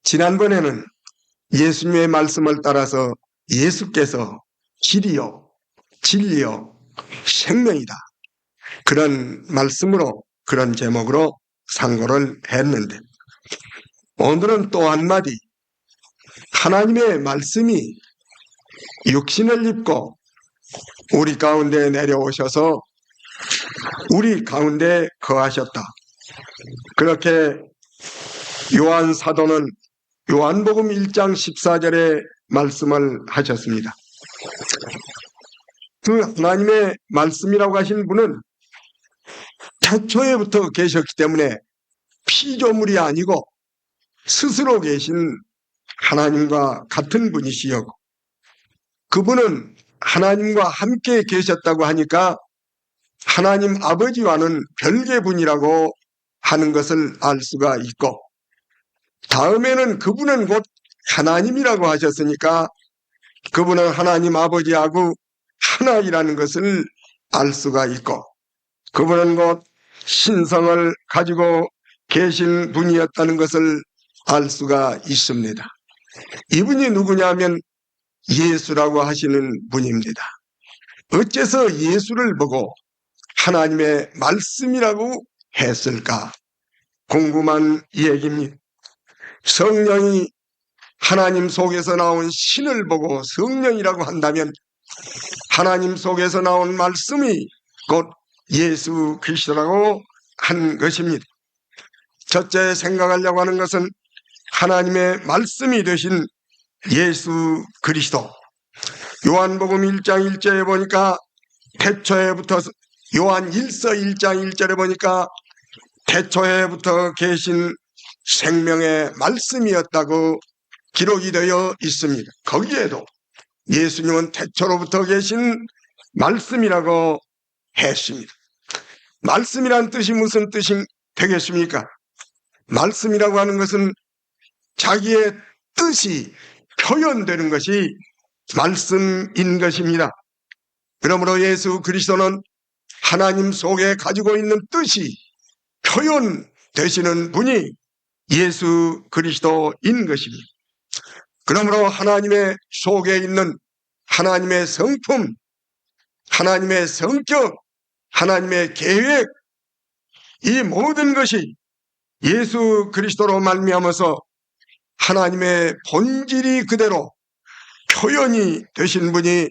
지난번에는 예수님의 말씀을 따라서 예수께서 길이요, 진리요, 생명이다. 그런 말씀으로, 그런 제목으로 상고를 했는데, 오늘은 또 한마디, 하나님의 말씀이 육신을 입고 우리 가운데 내려오셔서 우리 가운데 거하셨다. 그렇게 요한 사도는 요한복음 1장 14절에 말씀을 하셨습니다. 그 하나님의 말씀이라고 하신 분은 태초에부터 계셨기 때문에 피조물이 아니고 스스로 계신 하나님과 같은 분이시였고, 그분은 하나님과 함께 계셨다고 하니까 하나님 아버지와는 별개 분이라고 하는 것을 알 수가 있고, 다음에는 그분은 곧 하나님이라고 하셨으니까 그분은 하나님 아버지하고 하나이라는 것을 알 수가 있고, 그분은 곧 신성을 가지고 계신 분이었다는 것을 알 수가 있습니다. 이분이 누구냐면 예수라고 하시는 분입니다. 어째서 예수를 보고 하나님의 말씀이라고 했을까? 궁금한 얘기입니다. 성령이 하나님 속에서 나온 신을 보고 성령이라고 한다면 하나님 속에서 나온 말씀이 곧 예수 그리스도라고 한 것입니다. 첫째 생각하려고 하는 것은 하나님의 말씀이 되신 예수 그리스도. 요한복음 1장 1절에 보니까 태초에부터, 요한 1서 1장 1절에 보니까 태초에부터 계신 생명의 말씀이었다고 기록이 되어 있습니다. 거기에도 예수님은 태초로부터 계신 말씀이라고 했습니다. 말씀이란 뜻이 무슨 뜻이 되겠습니까? 말씀이라고 하는 것은 자기의 뜻이 표현되는 것이 말씀인 것입니다. 그러므로 예수 그리스도는 하나님 속에 가지고 있는 뜻이 표현되시는 분이 예수 그리스도인 것입니다. 그러므로 하나님의 속에 있는 하나님의 성품, 하나님의 성격, 하나님의 계획, 이 모든 것이 예수 그리스도로 말미암아서 하나님의 본질이 그대로 표현이 되신 분이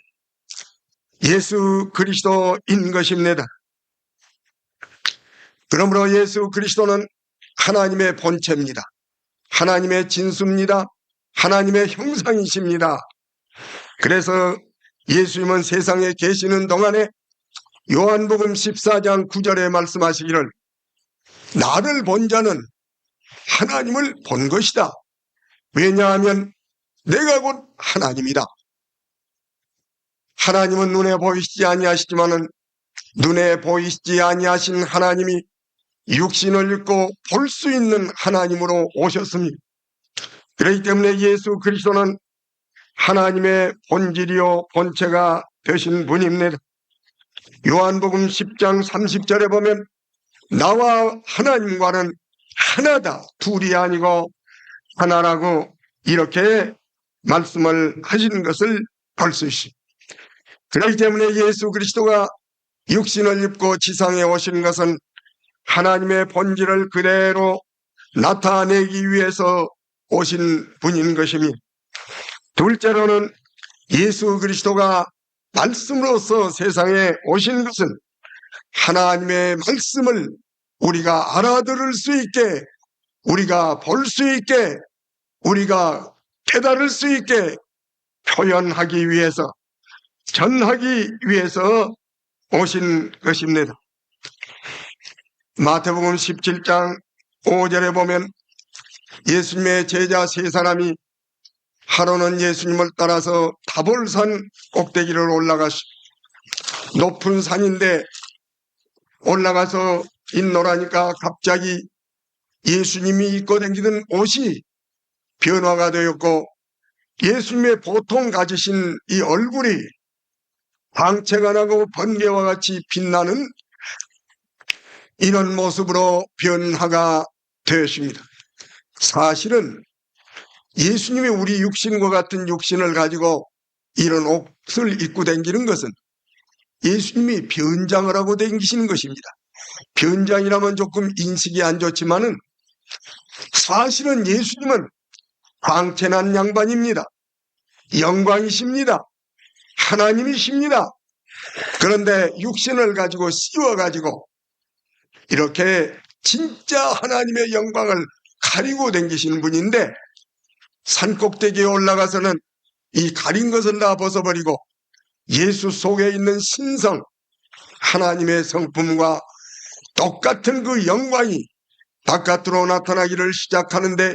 예수 그리스도인 것입니다. 그러므로 예수 그리스도는 하나님의 본체입니다. 하나님의 진수입니다. 하나님의 형상이십니다. 그래서 예수님은 세상에 계시는 동안에 요한복음 14장 9절에 말씀하시기를 나를 본 자는 하나님을 본 것이다. 왜냐하면 내가 곧 하나님이다. 하나님은 눈에 보이시지 아니하시지만은 눈에 보이시지 아니하신 하나님이 육신을 입고 볼 수 있는 하나님으로 오셨습니다. 그렇기 때문에 예수 그리스도는 하나님의 본질이요 본체가 되신 분입니다. 요한복음 10장 30절에 보면 나와 하나님과는 하나다, 둘이 아니고 하나라고 이렇게 말씀을 하시는 것을 볼 수 있습니다. 그렇기 때문에 예수 그리스도가 육신을 입고 지상에 오신 것은 하나님의 본질을 그대로 나타내기 위해서 오신 분인 것입니다. 둘째로는 예수 그리스도가 말씀으로서 세상에 오신 것은 하나님의 말씀을 우리가 알아들을 수 있게, 우리가 볼 수 있게, 우리가 깨달을 수 있게 표현하기 위해서, 전하기 위해서 오신 것입니다. 마태복음 17장 5절에 보면 예수님의 제자 세 사람이 하루는 예수님을 따라서 다볼산 꼭대기를 올라가시, 높은 산인데 올라가서 있노라니까 갑자기 예수님이 입고 다니던 옷이 변화가 되었고 예수님의 보통 가지신 이 얼굴이 광채가 나고 번개와 같이 빛나는 이런 모습으로 변화가 되었습니다. 사실은 예수님이 우리 육신과 같은 육신을 가지고 이런 옷을 입고 다니는 것은 예수님이 변장을 하고 다니시는 것입니다. 변장이라면 조금 인식이 안 좋지만은 사실은 예수님은 광채난 양반입니다. 영광이십니다. 하나님이십니다. 그런데 육신을 가지고 씌워가지고 이렇게 진짜 하나님의 영광을 가리고 다니시는 분인데, 산꼭대기에 올라가서는 이 가린 것을 다 벗어버리고 예수 속에 있는 신성, 하나님의 성품과 똑같은 그 영광이 바깥으로 나타나기를 시작하는데,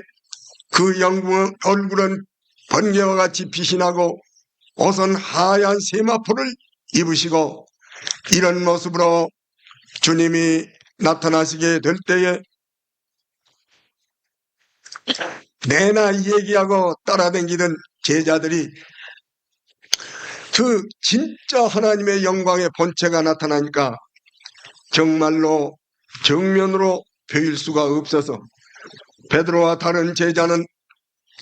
그 얼굴은 번개와 같이 빛이 나고 옷은 하얀 세마포를 입으시고, 이런 모습으로 주님이 나타나시게 될 때에 내나 얘기하고 따라다니던 제자들이 그 진짜 하나님의 영광의 본체가 나타나니까 정말로 정면으로 보일 수가 없어서 베드로와 다른 제자는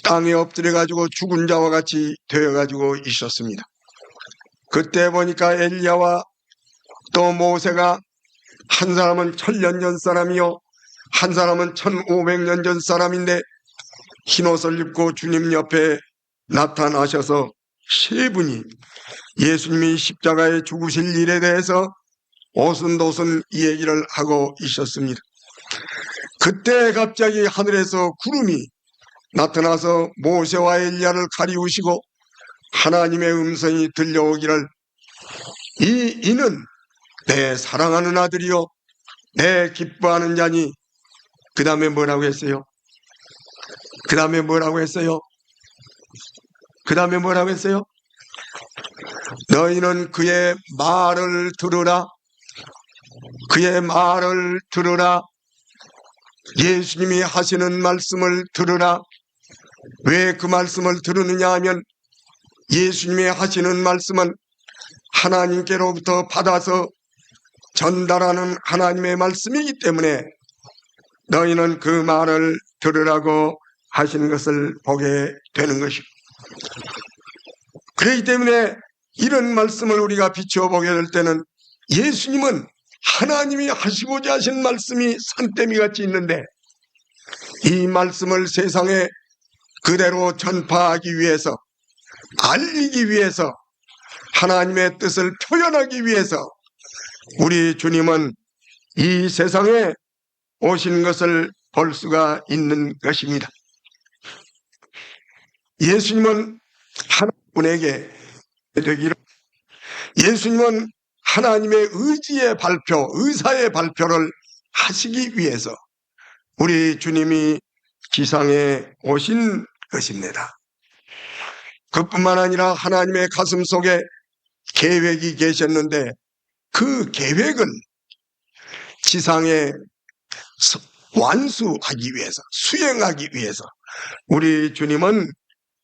땅에 엎드려 가지고 죽은 자와 같이 되어 가지고 있었습니다. 그때 보니까 엘리야와 또 모세가, 한 사람은 1000년 전 사람이요 한 사람은 1500년 전 사람인데, 흰옷을 입고 주님 옆에 나타나셔서 세 분이 예수님이 십자가에 죽으실 일에 대해서 오순도순 이 얘기를 하고 있었습니다. 그때 갑자기 하늘에서 구름이 나타나서 모세와 엘리야를 가리우시고 하나님의 음성이 들려오기를, 이는 내 사랑하는 아들이요 내 기뻐하는 자니. 그 다음에 뭐라고 했어요? 그 다음에 뭐라고 했어요? 너희는 그의 말을 들으라. 그의 말을 들으라. 예수님이 하시는 말씀을 들으라. 왜 그 말씀을 들으느냐 하면, 예수님이 하시는 말씀은 하나님께로부터 받아서 전달하는 하나님의 말씀이기 때문에 너희는 그 말을 들으라고 하시는 것을 보게 되는 것입니다. 그렇기 때문에 이런 말씀을 우리가 비추어보게 될 때는 예수님은 하나님이 하시고자 하신 말씀이 산더미같이 있는데, 이 말씀을 세상에 그대로 전파하기 위해서, 알리기 위해서, 하나님의 뜻을 표현하기 위해서 우리 주님은 이 세상에 오신 것을 볼 수가 있는 것입니다. 예수님은 하나님에게 되기를, 예수님은 하나님의 의지의 발표, 의사의 발표를 하시기 위해서 우리 주님이 지상에 오신 것입니다. 그뿐만 아니라 하나님의 가슴 속에 계획이 계셨는데, 그 계획을 지상에 완수하기 위해서, 수행하기 위해서 우리 주님은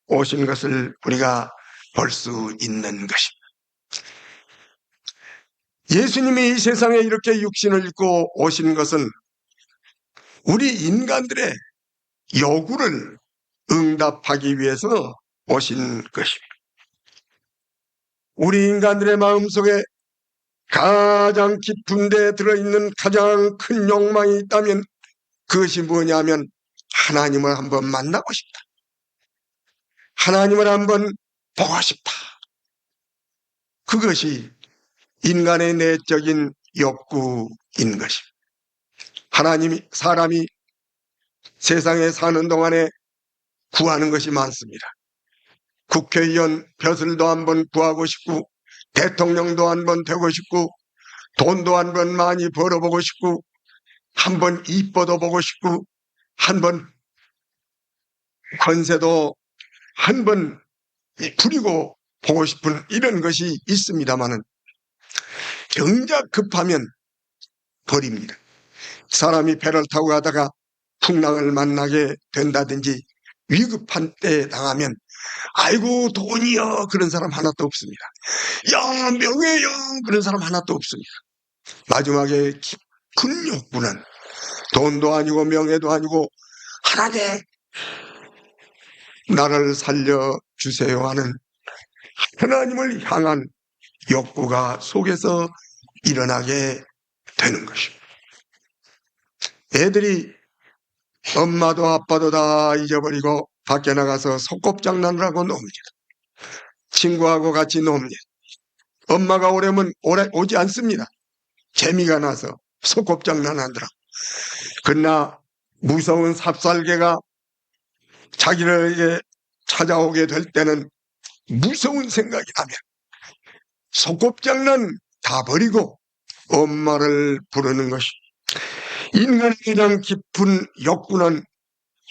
오신 것을 우리가 볼 수 있는 것입니다. 예수님이 이 세상에 이렇게 육신을 입고 오신 것은 우리 인간들의 요구를 응답하기 위해서 오신 것입니다. 우리 인간들의 마음속에 가장 깊은 데 들어있는 가장 큰 욕망이 있다면 그것이 뭐냐면, 하나님을 한번 만나고 싶다. 하나님을 한번 보고 싶다. 그것이 인간의 내적인 욕구인 것입니다. 사람이 세상에 사는 동안에 구하는 것이 많습니다. 국회의원 벼슬도 한번 구하고 싶고, 대통령도 한번 되고 싶고, 돈도 한번 많이 벌어보고 싶고, 한번 이뻐도 보고 싶고, 한번 권세도 한번 부리고 보고 싶은 이런 것이 있습니다마는, 정작 급하면 버립니다. 사람이 배를 타고 가다가 풍랑을 만나게 된다든지 위급한 때에 당하면 아이고 돈이요, 그런 사람 하나도 없습니다. 야, 명예요, 그런 사람 하나도 없습니다. 마지막에 깊은 욕구는 돈도 아니고 명예도 아니고 하나님 나를 살려주세요 하는 하나님을 향한 욕구가 속에서 일어나게 되는 것입니다. 애들이 엄마도 아빠도 다 잊어버리고 밖에 나가서 소꿉장난을 하고 놉니다. 친구하고 같이 놉니다. 엄마가 오래 오지 않습니다. 재미가 나서 소꿉장난하더라. 그러나 무서운 삽살개가 자기를 찾아오게 될 때는 무서운 생각이 나면 소꿉장난 다 버리고 엄마를 부르는 것이, 인간의 가장 깊은 욕구는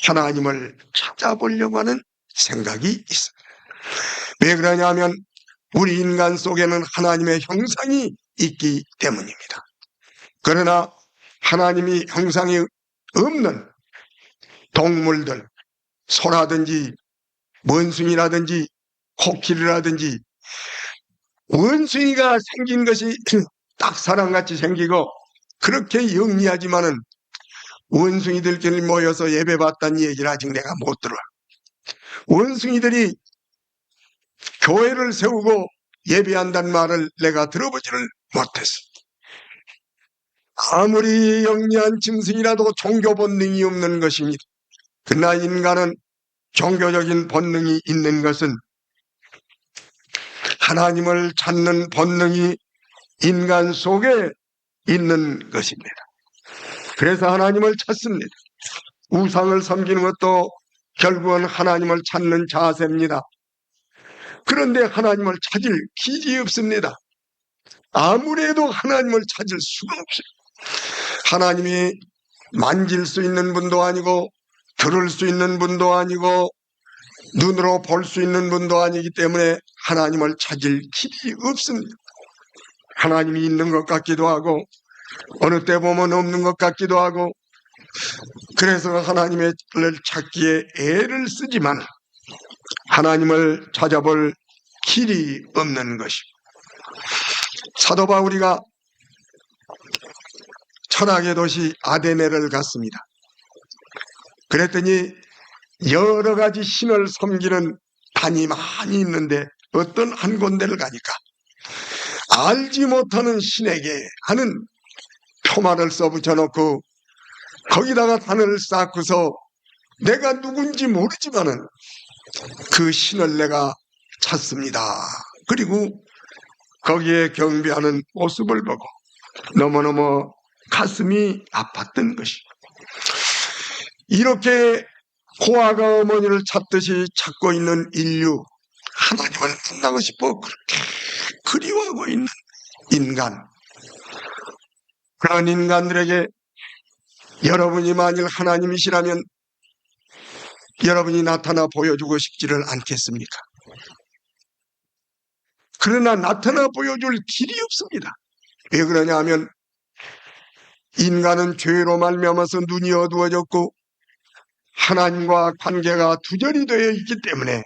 하나님을 찾아보려고 하는 생각이 있습니다. 왜 그러냐면 우리 인간 속에는 하나님의 형상이 있기 때문입니다. 그러나 하나님이 형상이 없는 동물들, 소라든지 원숭이라든지 코끼리라든지, 원숭이가 생긴 것이 딱 사람같이 생기고 그렇게 영리하지만은 원숭이들끼리 모여서 예배 받다는 얘기를 아직 내가 못 들어. 원숭이들이 교회를 세우고 예배한다는 말을 내가 들어보지를 못했어. 아무리 영리한 짐승이라도 종교 본능이 없는 것입니다. 그러나 인간은 종교적인 본능이 있는 것은 하나님을 찾는 본능이 인간 속에 있는 것입니다. 그래서 하나님을 찾습니다. 우상을 섬기는 것도 결국은 하나님을 찾는 자세입니다. 그런데 하나님을 찾을 길이 없습니다. 아무리 해도 하나님을 찾을 수가 없어요. 하나님이 만질 수 있는 분도 아니고 들을 수 있는 분도 아니고 눈으로 볼 수 있는 분도 아니기 때문에 하나님을 찾을 길이 없습니다. 하나님이 있는 것 같기도 하고 어느 때 보면 없는 것 같기도 하고, 그래서 하나님을 찾기에 애를 쓰지만 하나님을 찾아볼 길이 없는 것입니다. 사도 바울이가 철학의 도시 아데네를 갔습니다. 그랬더니 여러 가지 신을 섬기는 단이 많이 있는데 어떤 한 군데를 가니까 알지 못하는 신에게 하는 표말을 써붙여 놓고 거기다가 단을 쌓고서 내가 누군지 모르지만은 그 신을 내가 찾습니다. 그리고 거기에 경배하는 모습을 보고 너무너무 가슴이 아팠던 것입니다. 이렇게 고아가 어머니를 찾듯이 찾고 있는 인류, 하나님을 만나고 싶어 그렇게 그리워하고 있는 인간, 그런 인간들에게 여러분이 만일 하나님이시라면 여러분이 나타나 보여주고 싶지를 않겠습니까? 그러나 나타나 보여줄 길이 없습니다. 왜 그러냐 하면 인간은 죄로 말미암아서 눈이 어두워졌고 하나님과 관계가 두절이 되어 있기 때문에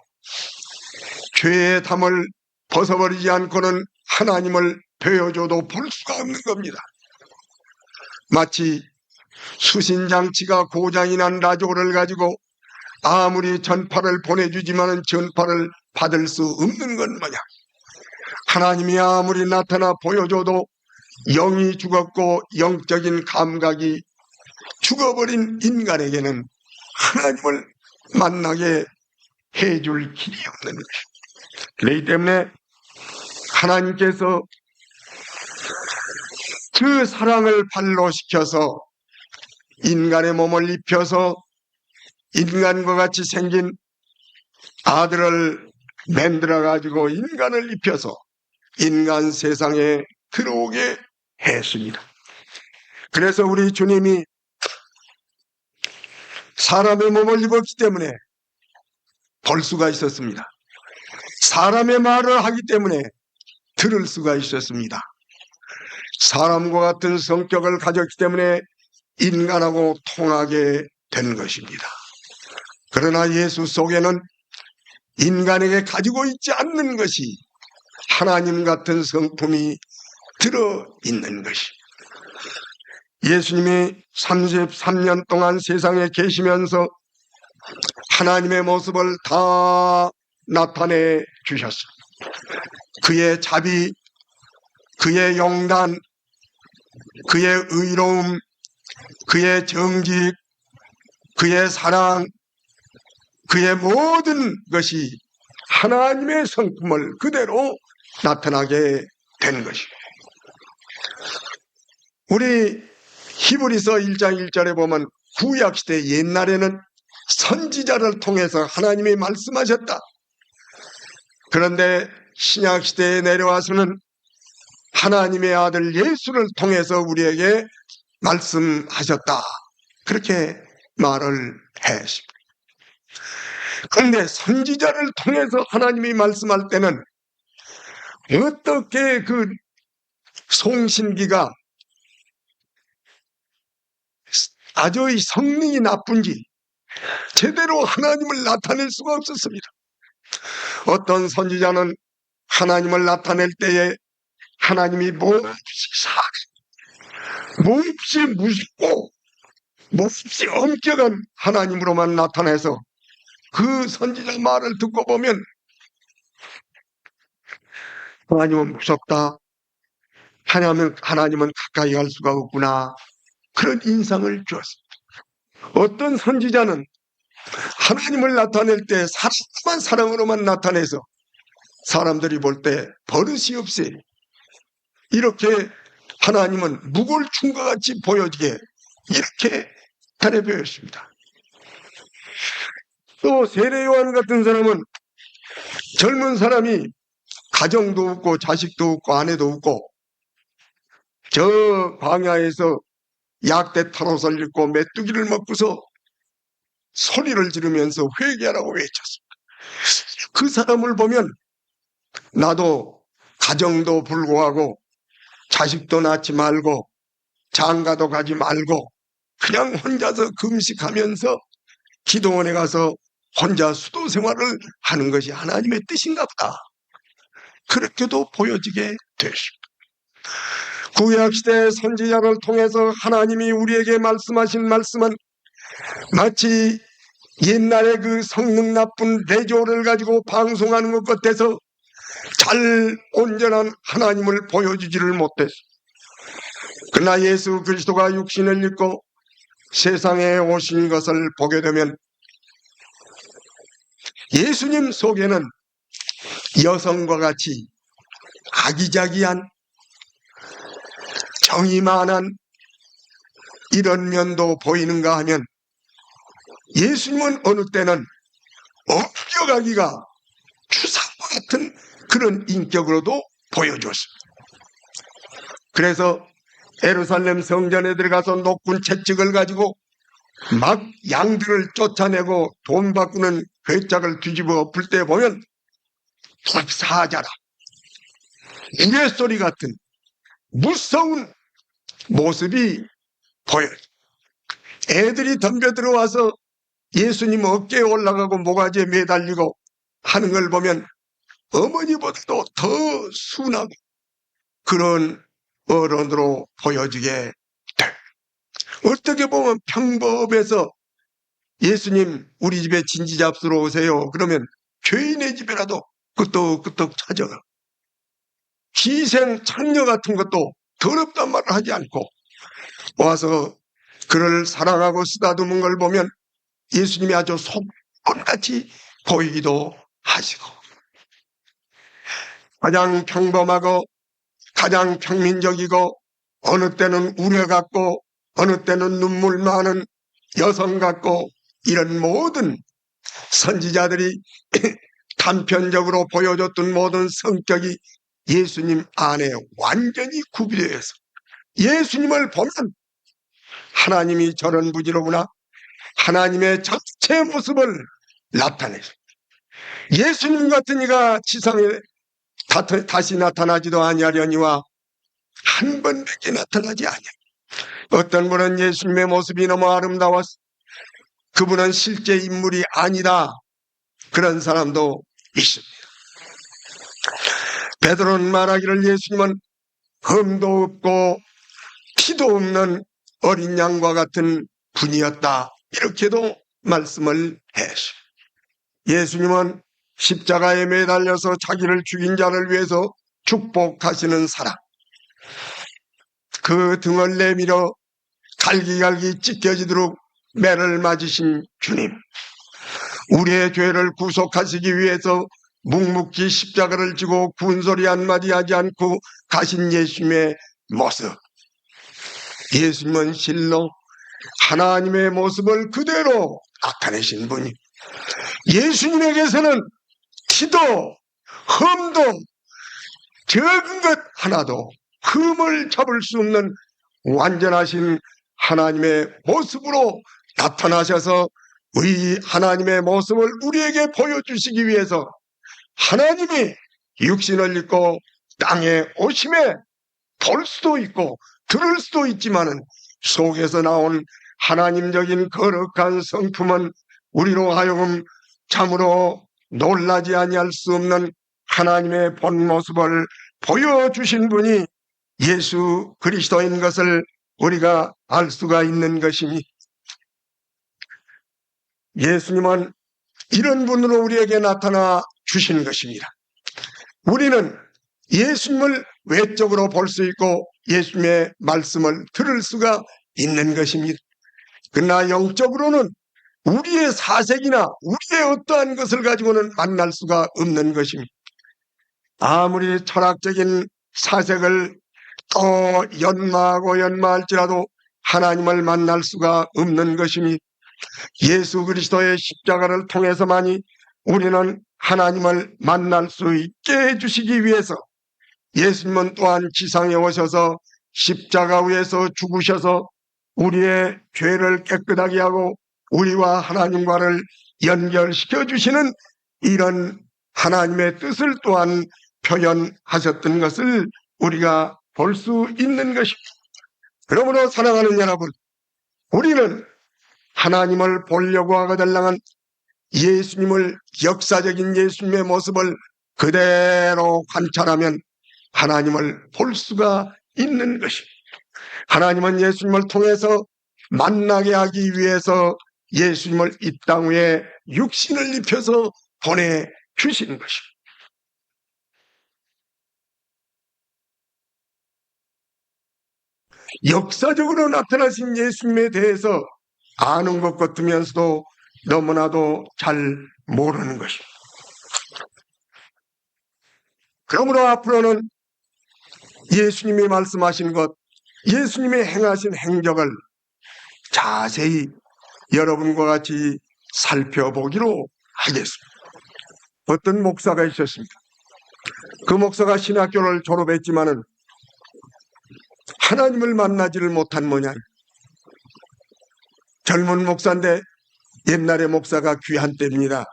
죄의 담을 벗어버리지 않고는 하나님을 보여줘도 볼 수가 없는 겁니다. 마치 수신장치가 고장이 난 라디오를 가지고 아무리 전파를 보내주지만은 전파를 받을 수 없는 것 마냥 하나님이 아무리 나타나 보여줘도 영이 죽었고 영적인 감각이 죽어버린 인간에게는 하나님을 만나게 해줄 길이 없는 것입니다. 그렇기 때문에 하나님께서 그 사랑을 발로시켜서 인간의 몸을 입혀서 인간과 같이 생긴 아들을 만들어 가지고 인간을 입혀서 인간 세상에 들어오게 했습니다. 그래서 우리 주님이 사람의 몸을 입었기 때문에 볼 수가 있었습니다. 사람의 말을 하기 때문에 들을 수가 있었습니다. 사람과 같은 성격을 가졌기 때문에 인간하고 통하게 된 것입니다. 그러나 예수 속에는 인간에게 가지고 있지 않는 것이 하나님 같은 성품이 들어있는 것입니다. 예수님이 33년 동안 세상에 계시면서 하나님의 모습을 다 나타내 주셨습니다. 그의 자비, 그의 용단, 그의 의로움, 그의 정직, 그의 사랑, 그의 모든 것이 하나님의 성품을 그대로 나타나게 된 것입니다. 우리 히브리서 1장 1절에 보면 구약시대 옛날에는 선지자를 통해서 하나님이 말씀하셨다. 그런데 신약시대에 내려와서는 하나님의 아들 예수를 통해서 우리에게 말씀하셨다. 그렇게 말을 했습니다. 그런데 선지자를 통해서 하나님이 말씀할 때는 어떻게 그 송신기가 아주 성능이 나쁜지 제대로 하나님을 나타낼 수가 없었습니다. 어떤 선지자는 하나님을 나타낼 때에 하나님이 몹시 무섭고 몹시 엄격한 하나님으로만 나타내서 그 선지자 말을 듣고 보면 하나님은 무섭다, 하나님은 가까이 갈 수가 없구나, 그런 인상을 주었습니다. 어떤 선지자는 하나님을 나타낼 때 사랑만 사랑으로만 나타내서 사람들이 볼 때 버릇이 없이 이렇게 하나님은 무골충과 같이 보여지게 이렇게 나타내 보였습니다. 또 세례요한 같은 사람은 젊은 사람이 가정도 없고 자식도 없고 아내도 없고 저 광야에서 약대 탈옷을 입고 메뚜기를 먹고서 소리를 지르면서 회개하라고 외쳤습니다. 그 사람을 보면 나도 가정도 불구하고 자식도 낳지 말고 장가도 가지 말고 그냥 혼자서 금식하면서 기도원에 가서 혼자 수도 생활을 하는 것이 하나님의 뜻인가 보다. 그렇게도 보여지게 됐습니다. 구약시대 선지자를 통해서 하나님이 우리에게 말씀하신 말씀은 마치 옛날에 그 성능 나쁜 레조를 가지고 방송하는 것 같아서 잘 온전한 하나님을 보여주지를 못했습니다. 그러나 예수 그리스도가 육신을 입고 세상에 오신 것을 보게 되면 예수님 속에는 여성과 같이 아기자기한 정의만한 이런 면도 보이는가 하면 예수님은 어느 때는 엄격하기가 추상과 같은 그런 인격으로도 보여줬습니다. 그래서 예루살렘 성전에 들어가서 높은 채찍을 가지고 막 양들을 쫓아내고 돈 바꾸는 괴짝을 뒤집어 엎을 때 보면 사자라 우레소리 같은 무서운 모습이 보여요. 애들이 덤벼 들어와서 예수님 어깨에 올라가고 모가지에 매달리고 하는 걸 보면 어머니보다도 더 순하고 그런 어른으로 보여지게 돼요. 어떻게 보면 평범해서 예수님 우리 집에 진지 잡수러 오세요 그러면 죄인의 집에라도 끄떡끄떡 찾아가. 희생 창녀 같은 것도 더럽단 말을 하지 않고 와서 그를 사랑하고 쓰다듬은 걸 보면 예수님이 아주 속건같이 보이기도 하시고 가장 평범하고 가장 평민적이고 어느 때는 우려 같고 어느 때는 눈물 많은 여성 같고 이런 모든 선지자들이 단편적으로 보여줬던 모든 성격이 예수님 안에 완전히 구비되어서 예수님을 보면 하나님이 저런 분이로구나 하나님의 전체 모습을 나타내죠. 예수님 같은 이가 지상에 다시 나타나지도 아니하려니와 한 번밖에 나타나지 아니하니 어떤 분은 예수님의 모습이 너무 아름다워서 그분은 실제 인물이 아니다 그런 사람도 있습니다. 베드로는 말하기를 예수님은 흠도 없고 피도 없는 어린 양과 같은 분이었다 이렇게도 말씀을 해서 예수님은 십자가에 매달려서 자기를 죽인 자를 위해서 축복하시는 사랑, 그 등을 내밀어 갈기갈기 찢겨지도록 매를 맞으신 주님, 우리의 죄를 구속하시기 위해서 묵묵히 십자가를 지고 군소리 한마디 하지 않고 가신 예수님의 모습, 예수님은 실로 하나님의 모습을 그대로 나타내신 분이, 예수님에게서는 티도 흠도 적은 것 하나도 흠을 잡을 수 없는 완전하신 하나님의 모습으로 나타나셔서 이 하나님의 모습을 우리에게 보여주시기 위해서 하나님이 육신을 입고 땅에 오심에 볼 수도 있고 들을 수도 있지만은 속에서 나온 하나님적인 거룩한 성품은 우리로 하여금 참으로 놀라지 아니할 수 없는 하나님의 본 모습을 보여주신 분이 예수 그리스도인 것을 우리가 알 수가 있는 것이니, 예수님은 이런 분으로 우리에게 나타나 주신 것입니다. 우리는 예수님을 외적으로 볼 수 있고 예수님의 말씀을 들을 수가 있는 것입니다. 그러나 영적으로는 우리의 사색이나 우리의 어떠한 것을 가지고는 만날 수가 없는 것입니다. 아무리 철학적인 사색을 또 연마하고 연마할지라도 하나님을 만날 수가 없는 것이니, 예수 그리스도의 십자가를 통해서만이 우리는 하나님을 만날 수 있게 해주시기 위해서 예수님은 또한 지상에 오셔서 십자가 위에서 죽으셔서 우리의 죄를 깨끗하게 하고 우리와 하나님과를 연결시켜 주시는 이런 하나님의 뜻을 또한 표현하셨던 것을 우리가 볼 수 있는 것입니다. 그러므로 사랑하는 여러분, 우리는 하나님을 보려고 하거들랑은 예수님을, 역사적인 예수님의 모습을 그대로 관찰하면 하나님을 볼 수가 있는 것입니다. 하나님은 예수님을 통해서 만나게 하기 위해서 예수님을 이 땅 위에 육신을 입혀서 보내주신 것입니다. 역사적으로 나타나신 예수님에 대해서 아는 것 같으면서도 너무나도 잘 모르는 것입니다. 그러므로 앞으로는 예수님이 말씀하신 것, 예수님이 행하신 행적을 자세히 여러분과 같이 살펴보기로 하겠습니다. 어떤 목사가 있었습니다. 그 목사가 신학교를 졸업했지만은 하나님을 만나지를 못한 모양. 젊은 목사인데 옛날에 목사가 귀한 때입니다.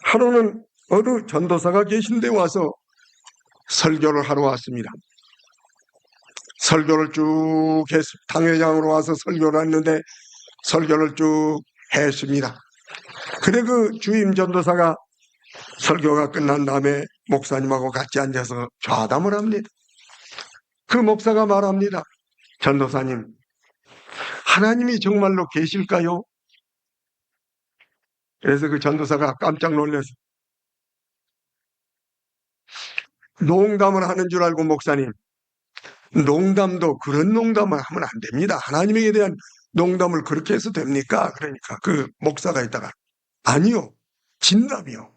하루는 어느 전도사가 계신 데 와서 설교를 하러 왔습니다. 설교를 쭉 당회장으로 와서 설교를 했는데 설교를 쭉 했습니다. 그래 그 주임 전도사가 설교가 끝난 다음에 목사님하고 같이 앉아서 좌담을 합니다. 그 목사가 말합니다. 전도사님, 하나님이 정말로 계실까요? 그래서 그 전도사가 깜짝 놀라서 농담을 하는 줄 알고, 목사님, 농담도 그런 농담을 하면 안 됩니다. 하나님에 대한 농담을 그렇게 해서 됩니까? 그러니까 그 목사가 있다가, 아니요, 진담이요.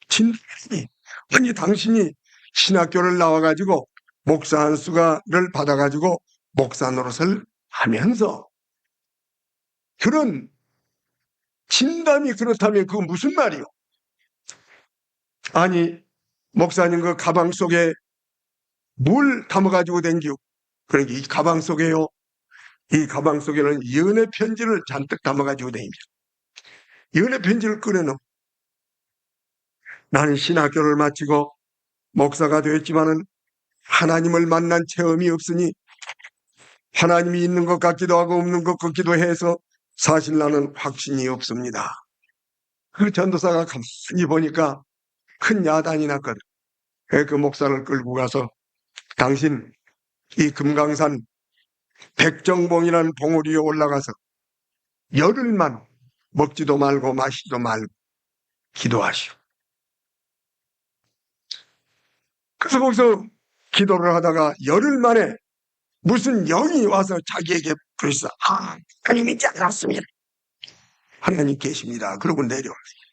진담이. 아니, 당신이 신학교를 나와가지고 목사 한 수가를 받아가지고 목사 노릇을 하면서 그런 진담이 그렇다면 그건 무슨 말이요? 아니, 목사님 그 가방 속에 뭘 담아가지고 댕기요? 그러니까 이 가방 속에요, 이 가방 속에는 연애 편지를 잔뜩 담아가지고 다닙니다. 연애 편지를 꺼내놓고, 나는 신학교를 마치고 목사가 되었지만은 하나님을 만난 체험이 없으니 하나님이 있는 것 같기도 하고 없는 것 같기도 해서 사실 나는 확신이 없습니다. 그 전도사가 가만히 보니까 큰 야단이 났거든. 그 목사를 끌고 가서, 당신 이 금강산 백정봉이라는 봉우리 위에 올라가서 열흘만 먹지도 말고 마시지도 말고 기도하시오. 그래서 거기서 기도를 하다가 열흘 만에 무슨 영이 와서 자기에게 그랬어. 하나님이지 않았습니다. 하나님 계십니다. 그러고 내려왔어요.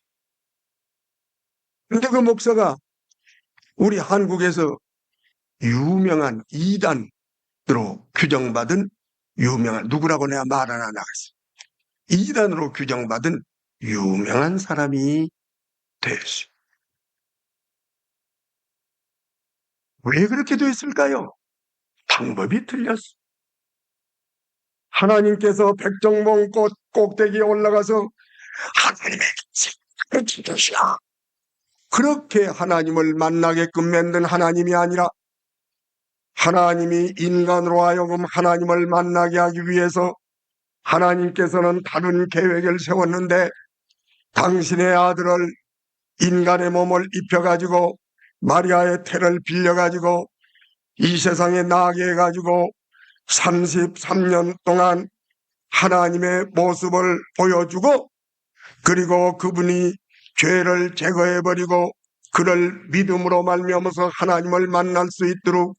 근데 그 목사가 우리 한국에서 유명한 이단으로 규정받은 유명한, 누구라고 내가 말 하나 나갔어요. 이단으로 규정받은 유명한 사람이 됐어요. 왜 그렇게 됐을까요? 방법이 틀렸어. 하나님께서 백정봉 꽃 꼭대기에 올라가서 하나님의 책을 주시오. 그렇게 하나님을 만나게끔 만든 하나님이 아니라 하나님이 인간으로 하여금 하나님을 만나게 하기 위해서 하나님께서는 다른 계획을 세웠는데 당신의 아들을 인간의 몸을 입혀가지고 마리아의 태를 빌려가지고 이 세상에 나게 해가지고 33년 동안 하나님의 모습을 보여주고 그리고 그분이 죄를 제거해버리고 그를 믿음으로 말미암아서 하나님을 만날 수 있도록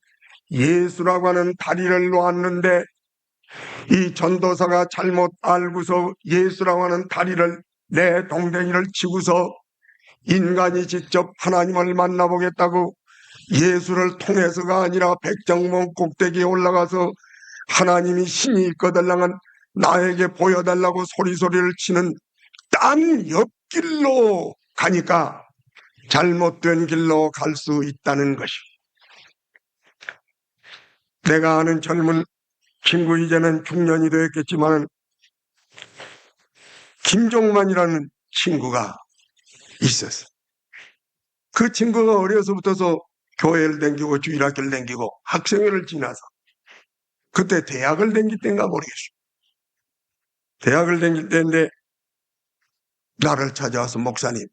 예수라고 하는 다리를 놓았는데 이 전도사가 잘못 알고서 예수라고 하는 다리를 내 동댕이를 치고서 인간이 직접 하나님을 만나보겠다고 예수를 통해서가 아니라 백정봉 꼭대기에 올라가서 하나님이 신이 있거들랑은 나에게 보여달라고 소리소리를 치는 딴 옆길로 가니까 잘못된 길로 갈 수 있다는 것이. 내가 아는 젊은 친구, 이제는 중년이 되었겠지만 김종만이라는 친구가 있었어. 그 친구가 어려서부터서 교회를 다니고 주일학교를 다니고 학생회를 지나서 그때 대학을 다닐 때인가 모르겠어. 대학을 다닐 때인데 나를 찾아와서 목사님,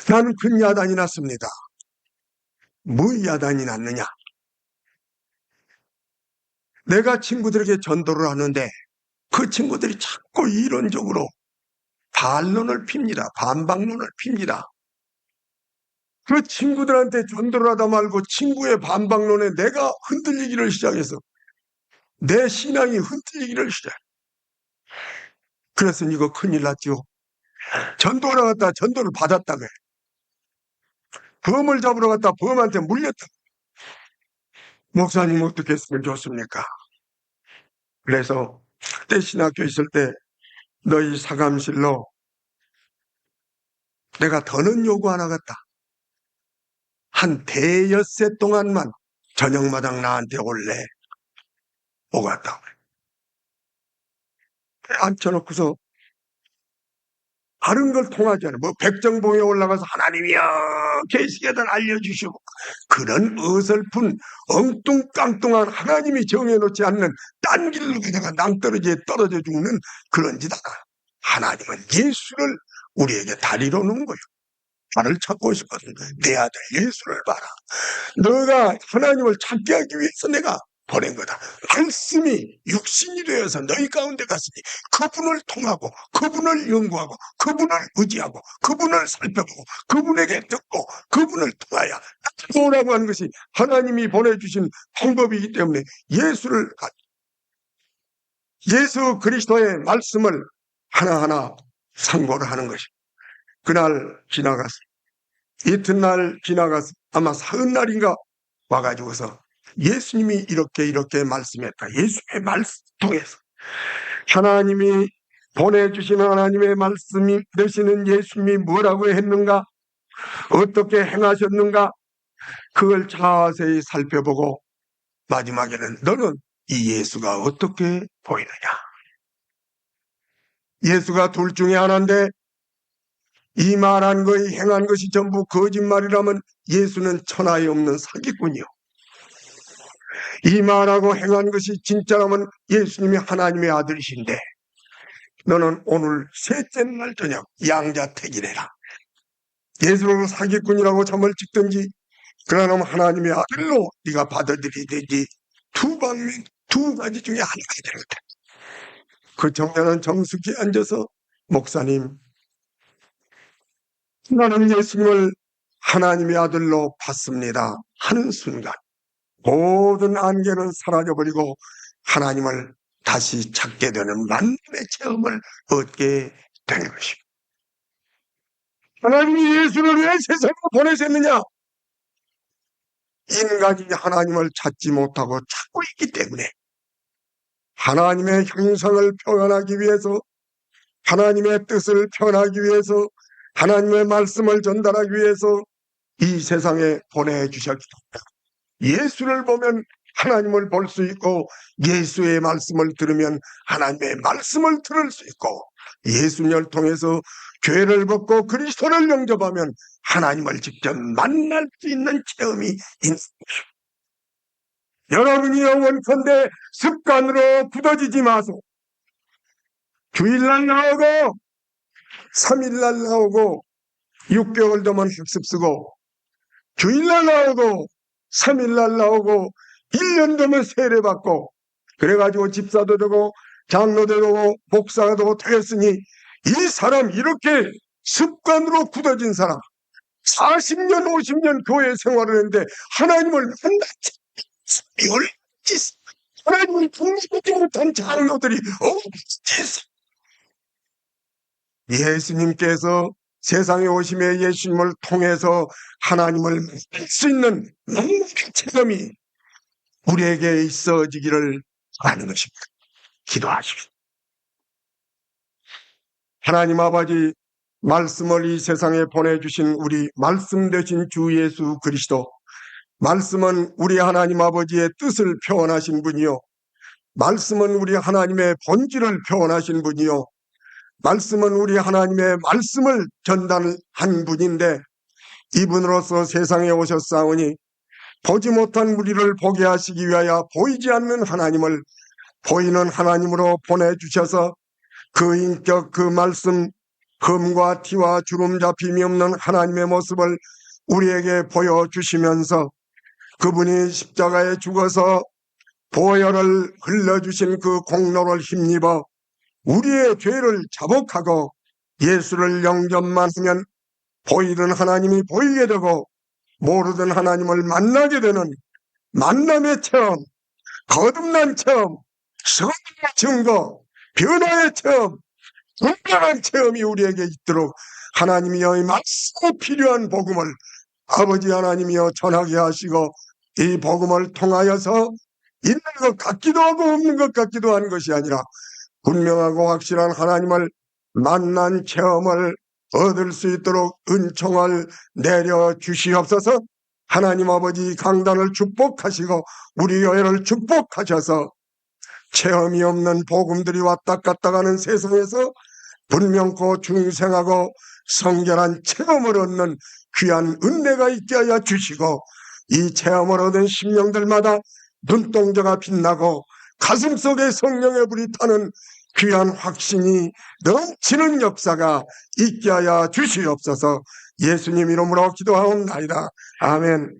나는 큰 야단이 났습니다. 뭐 야단이 났느냐? 내가 친구들에게 전도를 하는데 그 친구들이 자꾸 이론적으로 반론을 핍니다. 반박론을 핍니다. 그 친구들한테 전도를 하다 말고 친구의 반박론에 내가 흔들리기를 시작해서 내 신앙이 흔들리기를 시작해. 그래서 이거 큰일 났죠. 전도하러 갔다 전도를 받았다며. 범을 잡으러 갔다 범한테 물렸다. 목사님 어떻게 했으면 좋습니까? 그래서 그때 신학교 있을 때 너희 사감실로 내가 더는 요구 안 하겠다. 한 대여섯 동안만 저녁마당 나한테 올래. 오갔다. 앉혀놓고서 다른 걸 통하지 않아. 뭐 백정봉에 올라가서 하나님이여 계시게들 알려주시고 그런 어설픈 엉뚱깡뚱한 하나님이 정해놓지 않는 딴 길로 가다가 낭떠러지에 떨어져 죽는 그런 짓 하나. 하나님은 예수를 우리에게 다리로 놓은 거예요. 나를 찾고 싶어서 내 아들 예수를 봐라. 너가 하나님을 찾게 하기 위해서 내가 보낸 거다. 말씀이 육신이 되어서 너희 가운데 갔으니 그분을 통하고 그분을 연구하고 그분을 의지하고 그분을 살펴보고 그분에게 듣고 그분을 통하여 나오라고 하는 것이 하나님이 보내주신 방법이기 때문에 예수 그리스도의 말씀을 하나하나 상고를 하는 것입니다. 그날 지나가서 이튿날 지나가서 아마 사흘날인가 와가지고서 예수님이 이렇게 말씀했다. 예수의 말씀 통해서 하나님이 보내주신 하나님의 말씀이 되시는 예수님이 뭐라고 했는가, 어떻게 행하셨는가, 그걸 자세히 살펴보고 마지막에는 너는 이 예수가 어떻게 보이느냐. 예수가 둘 중에 하나인데 이 말한 것이 행한 것이 전부 거짓말이라면 예수는 천하에 없는 사기꾼이요. 이 말하고 행한 것이 진짜라면 예수님이 하나님의 아들이신데 너는 오늘 셋째 날 저녁 양자택일해라. 예수를 사기꾼이라고 점을 찍든지 그러면 하나님의 아들로 네가 받아들이든지 두 가지 중에 하나가 되는 거다. 그 청년은 정숙히 앉아서 목사님, 나는 예수님을 하나님의 아들로 봤습니다 하는 순간 모든 안개는 사라져버리고 하나님을 다시 찾게 되는 만남의 체험을 얻게 되는 것입니다. 하나님이 예수를 왜 세상에 보내셨느냐? 인간이 하나님을 찾지 못하고 찾고 있기 때문에 하나님의 형상을 표현하기 위해서, 하나님의 뜻을 표현하기 위해서, 하나님의 말씀을 전달하기 위해서 이 세상에 보내주셨기 때문에 예수를 보면 하나님을 볼 수 있고, 예수의 말씀을 들으면 하나님의 말씀을 들을 수 있고, 예수님을 통해서 죄를 벗고 그리스도를 영접하면 하나님을 직접 만날 수 있는 체험이 있는 것입니다. 여러분이 원컨대 습관으로 굳어지지 마소. 주일날 나오고 3일날 나오고 6개월 되면 학습 쓰고, 주일날 나오고 3일날 나오고 1년 되면 세례 받고, 그래가지고 집사도 되고 장로도 되고 목사가 되었으니 이 사람, 이렇게 습관으로 굳어진 사람, 40년 50년 교회 생활을 했는데 하나님을 만났지, 하나님을 풍성하지 못한 장로들이 어디서, 예수님께서 세상에 오심에 예수님을 통해서 하나님을 만날 수 있는 만남의 체험이 우리에게 있어지기를 바라는 것입니다. 기도하십시오. 하나님 아버지, 말씀을 이 세상에 보내주신 우리 말씀 되신 주 예수 그리스도, 말씀은 우리 하나님 아버지의 뜻을 표현하신 분이요, 말씀은 우리 하나님의 본질을 표현하신 분이요, 말씀은 우리 하나님의 말씀을 전달한 분인데, 이분으로서 세상에 오셨사오니 보지 못한 우리를 보게 하시기 위하여 보이지 않는 하나님을 보이는 하나님으로 보내주셔서 그 인격, 그 말씀, 흠과 티와 주름 잡힘이 없는 하나님의 모습을 우리에게 보여주시면서 그분이 십자가에 죽어서 보혈을 흘려주신 그 공로를 힘입어 우리의 죄를 자복하고 예수를 영접만 하면 보이는 하나님이 보이게 되고 모르던 하나님을 만나게 되는 만남의 체험, 거듭난 체험, 성령의 증거, 변화의 체험, 분명한 체험이 우리에게 있도록 하나님이여 이 말씀에 필요한 복음을 아버지 하나님이여 전하게 하시고, 이 복음을 통하여서 있는 것 같기도 하고 없는 것 같기도 한 것이 아니라 분명하고 확실한 하나님을 만난 체험을 얻을 수 있도록 은총을 내려 주시옵소서. 하나님 아버지, 강단을 축복하시고 우리 교회를 축복하셔서 체험이 없는 복음들이 왔다 갔다 가는 세상에서 분명코 중생하고 성결한 체험을 얻는 귀한 은혜가 있게 하여 주시고, 이 체험을 얻은 심령들마다 눈동자가 빛나고 가슴속에 성령의 불이 타는 귀한 확신이 넘치는 역사가 있게 하여 주시옵소서. 예수님 이름으로 기도하옵나이다. 아멘.